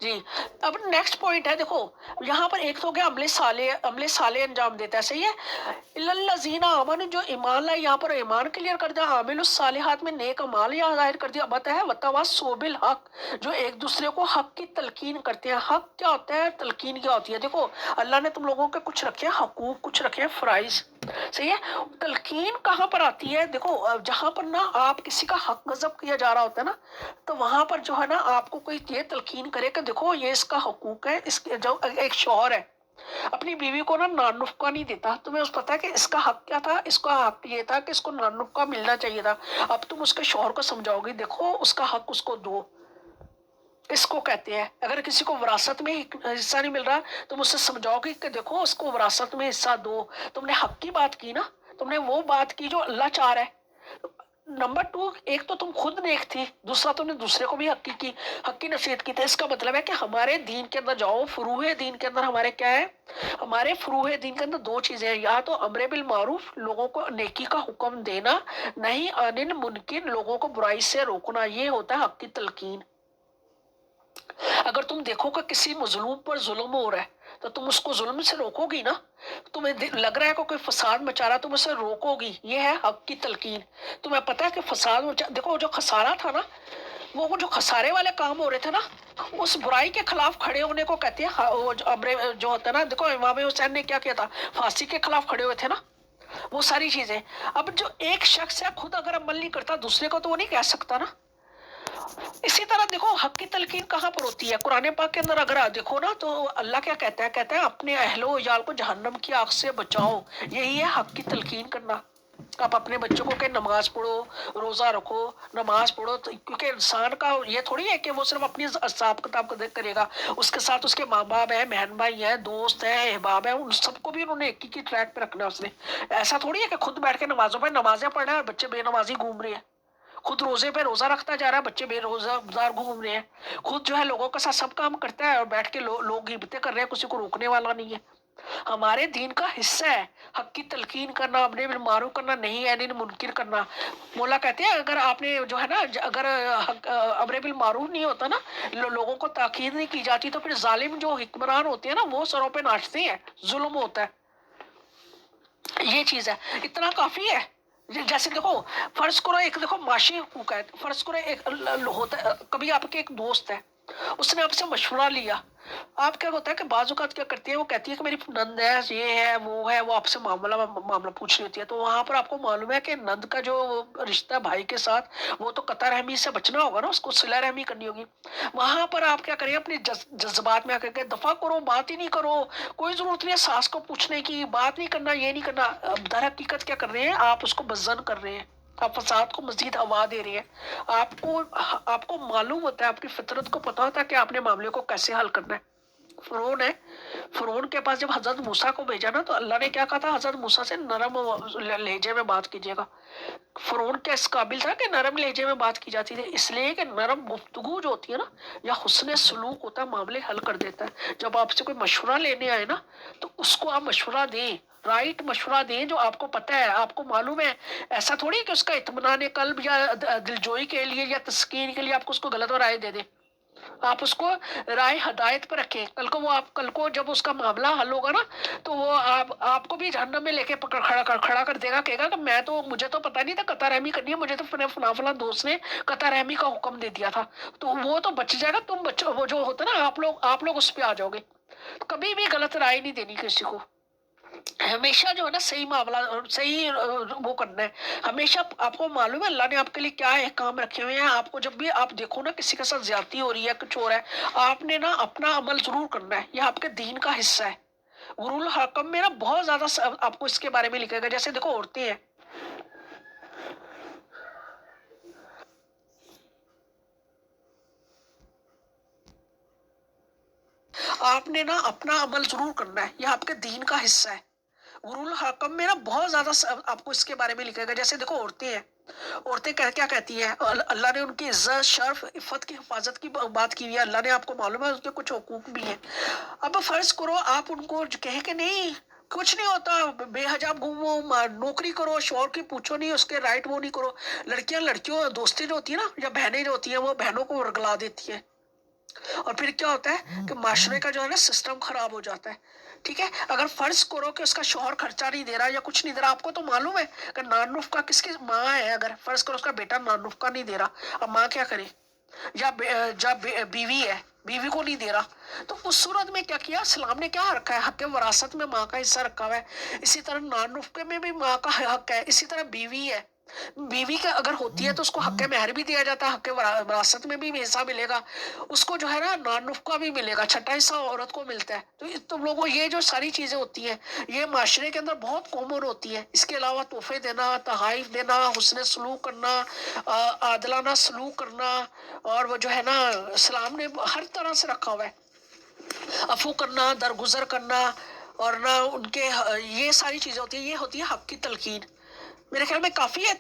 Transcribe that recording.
जी। अब next point है, देखो यहाँ पर एक तो हो गया अमले साले अंजाम देता है, सही है। इल्लल्लज़ीना आमनु, जो ईमान लाए, यहाँ पर ईमान क्लियर कर दिया, आमिलुस सालिहात में नेक अमाल यहाँ जाहिर कर दिया। बता है वतवासौ बिल हक, जो एक दूसरे को हक की तलकीन करते हैं। हक क्या होता है, तलकीन क्या होती है? देखो अल्लाह ने तुम लोगों के कुछ रखे हैं हकूक, कुछ रखे हैं फराइज, सही है। तलकीन कहाँ पर आती है? देखो जहां पर ना आप किसी का हक गजब किया जा रहा होता है ना, तो वहां पर जो है ना आपको कोई ये तलकीन करे कि देखो ये इसका हकूक है। इसके जो एक शौहर है अपनी बीवी को ना नानुफ्का नहीं देता, तुम्हें उस पता है कि इसका हक क्या था? इसका हक ये था कि इसको नानुफ्का मिलना चाहिए था। अब तुम उसके शौहर को समझाओगे, देखो उसका हक उसको दो। इसको कहते हैं, अगर किसी को विरासत में हिस्सा नहीं मिल रहा, तुम उससे समझाओगे कि देखो उसको विरासत में हिस्सा दो। तुमने हक की बात की ना, तुमने वो बात की जो अल्लाह चाह रहा है। नंबर टू, एक तो तुम खुद नेक थी, दूसरा तुमने दूसरे को भी हक की नसीहत की थी। इसका मतलब है कि हमारे दीन के अंदर जाओ, फरूहे दीन के अंदर हमारे क्या है? हमारे फरूहे दीन के अंदर दो चीजें हैं, या तो अमरे बिल मारूफ, लोगों को नेकी का हुक्म देना, नहीं अनिल मुनकिन, लोगों को बुराई से रोकना। ये होता है हक की तलकीन। अगर तुम देखो कि किसी मजलूम पर जुल्म हो रहा है, तो तुम उसको जुल्म से रोकोगी ना। तुम्हें लग रहा है कि कोई फसाद मचा रहा है, तुम उसे रोकोगी। ये है हक की तलकीन। तुम्हें पता है कि फसाद मचा, देखो जो खसारा था ना, वो जो खसारे वाले काम हो रहे थे ना, उस बुराई के खिलाफ खड़े होने को कहते हैं वो जो अमरे जो होता है ना। देखो इमाम हुसैन ने क्या किया था, फांसी के खिलाफ खड़े हुए थे ना, वो सारी चीजें। अब जो एक शख्स है खुद अगर अमल नहीं करता, दूसरे को तो वो नहीं कह सकता ना। इसी तरह देखो हक की तलकीन कहाँ पर होती है? कुरान पाक के अंदर अगर देखो ना, तो अल्लाह क्या कहता है? कहता है अपने अहलो याल को जहन्नम की आग से बचाओ। यही है हक की तलकीन करना। आप अपने बच्चों को कहें नमाज पढ़ो, रोजा रखो, नमाज पढ़ो, तो क्योंकि इंसान का ये थोड़ी है कि वो सिर्फ अपनी हिसाब किताब करेगा। उसके साथ उसके माँ बाप है, बहन भाई है, दोस्त है, अहबाब है, उन सबको भी उन्होंने एक ही ट्रैक पे रखना है उसने। ऐसा थोड़ी है कि खुद बैठ के नमाजों पर नमाजें पढ़ना है, बच्चे बेनमाजी घूम रहे हैं। खुद रोजे पे रोजा रखता जा रहा है, बच्चे बेरोजगार घूम रहे हैं। खुद जो है लोगों के साथ सब काम करता है और बैठ के लोग गिबतें कर रहे हैं, किसी को रोकने वाला नहीं है। हमारे दीन का हिस्सा है हक की तलकीन करना, अपने बिल मारूफ करना, नहीं है नहीं मुनकिर करना। मौला कहते हैं अगर आपने जो है ना, अगर अमरे बिल मारूफ नहीं होता ना, लोगों को ताकीद नहीं की जाती, तो फिर जालिम जो हुक्मरान होते हैं ना, वो सरों पे नाचते हैं, जुल्म होता है। ये चीज है, इतना काफी है। जैसे देखो फर्ज करो एक, देखो माशी हुकूक है। फर्ज करो एक होता, कभी आपके एक दोस्त है, उसने आपसे मशवरा लिया। आप क्या होता है कि बाजू का क्या करती है, वो कहती है कि मेरी नंद है, ये है, वो है, वो आपसे मामला मामला पूछ रही होती है। तो वहां पर आपको मालूम है कि नंद का जो रिश्ता है भाई के साथ, वो तो कतर रहमी से बचना होगा ना, उसको सिला रहमी करनी होगी। वहां पर आप क्या करें, अपने जज्बात में आकर के दफा करो, बात ही नहीं करो। कोई जरूरत नहीं है सास को पूछने की, बात नहीं करना, ये नहीं करना। दर हकीकत क्या कर रहे हैं आप? उसको बजन कर रहे हैं, आप फसाद को मजीद हवा दे रहे हैं। आपको आपको मालूम होता है, आपकी फितरत को पता होता है कि आपने मामले को कैसे हल करना है। फिरौन है, फिरौन के पास जब हजरत मूसा को भेजा ना, तो अल्लाह ने क्या कहा था? हजरत मूसा से नरम लहजे में बात कीजिएगा। फिरौन क्या इस काबिल था कि नरम लहजे में बात की जाती थी? इसलिए कि नरम गुफ्तगू जो होती है ना, या हुस्न सलूक होता है, मामले हल कर देता है। जब आपसे कोई मशवरा लेने आए ना, तो उसको आप मशवरा दें, राइट मशवरा दें, जो आपको पता है, आपको मालूम है। ऐसा थोड़ी कि उसका इत्मीनान कल्ब या दिलजोई के लिए या तस्कीन के लिए आपको उसको गलत राय दे दे। आप उसको राय हदायत पर रखें। कल को जब उसका मामला हल होगा ना, तो वो आपको भी जहन्नम में लेके पकड़ खड़ा कर देगा, कहेगा कि मैं तो, मुझे तो पता नहीं था कता रहमी करनी है, मुझे तो फला फला दोस्त ने कता रहमी का हुक्म दे दिया था। तो वो तो बच जाएगा, तुम बच्चो, वो जो होता है ना, आप लोग उस पर आ जाओगे। कभी भी गलत राय नहीं देनी किसी को। हमेशा जो है ना सही मामला, सही वो करना है। हमेशा आपको मालूम है अल्लाह ने आपके लिए क्या काम रखे हुए हैं। आपको जब भी आप देखो ना किसी के साथ ज्यादती हो रही है, कुछ हो रहा है, आपने ना अपना अमल जरूर करना है। यह आपके दीन का हिस्सा है। गुरुल हकम में ना बहुत ज्यादा आपको इसके बारे में लिखेगा। जैसे देखो औरतें हैं, आपने ना अपना अमल जरूर करना है, यह आपके दीन का हिस्सा है। गुरुल हकम में ना बहुत ज्यादा आपको इसके बारे में लिखेगा। जैसे देखो औरतें हैं, औरतें क्या कहती हैं? अल्लाह ने उनकी इज्जत, शर्फ, इफ़्फ़त की हिफाजत की बात की हुई है। अल्लाह ने आपको मालूम है उसके कुछ हुकूक भी हैं। अब फर्ज करो आप उनको कहें कि नहीं कुछ नहीं होता, बेहजाब घूमो, नौकरी करो, शौहर की पूछो नहीं, उसके राइट वो नहीं करो। लड़कियां लड़कियों दोस्ती जो होती है ना, या बहनें जो होती हैं, वो बहनों को वर्गला देती हैं। اور پھر کیا ہوتا ہے کہ معاشرے کا جو ہے نا سسٹم خراب ہو جاتا ہے. ٹھیک ہے. اگر فرض کرو کہ اس کا شوہر خرچہ نہیں دے رہا یا کچھ نہیں دے رہا، آپ کو تو معلوم ہے کہ نان نفقہ کس کی ماں ہے، اگر فرض کرو اس کا بیٹا نان نفقہ نہیں دے رہا، اب ماں کیا کرے؟ یا جب بیوی ہے، بیوی کو نہیں دے رہا، تو اس صورت میں کیا کیا اسلام نے؟ کیا رکھا ہے؟ حق وراثت میں ماں کا حصہ رکھا ہوا ہے. اسی طرح نان نفقے میں بھی ماں کا حق ہے. اسی طرح بیوی ہے، بیوی کا اگر ہوتی ہے تو اس کو حق مہر بھی دیا جاتا ہے، حق وراثت میں بھی حصہ ملے گا اس کو، جو ہے نا نان نفقہ بھی ملے گا، چھٹا حصہ عورت کو ملتا ہے. تو تم لوگوں یہ جو ساری چیزیں ہوتی ہیں یہ معاشرے کے اندر بہت کامن ہوتی ہیں. اس کے علاوہ تحفے دینا، تحائف دینا، حسن سلوک کرنا، عادلانہ سلوک کرنا، اور وہ جو ہے نا اسلام نے ہر طرح سے رکھا ہوا ہے. عفو کرنا، درگزر کرنا، اور نہ ان کے، یہ ساری چیزیں ہوتی ہیں. یہ ہوتی ہے حق کی تلقین. میرے خیال میں کافی ہے.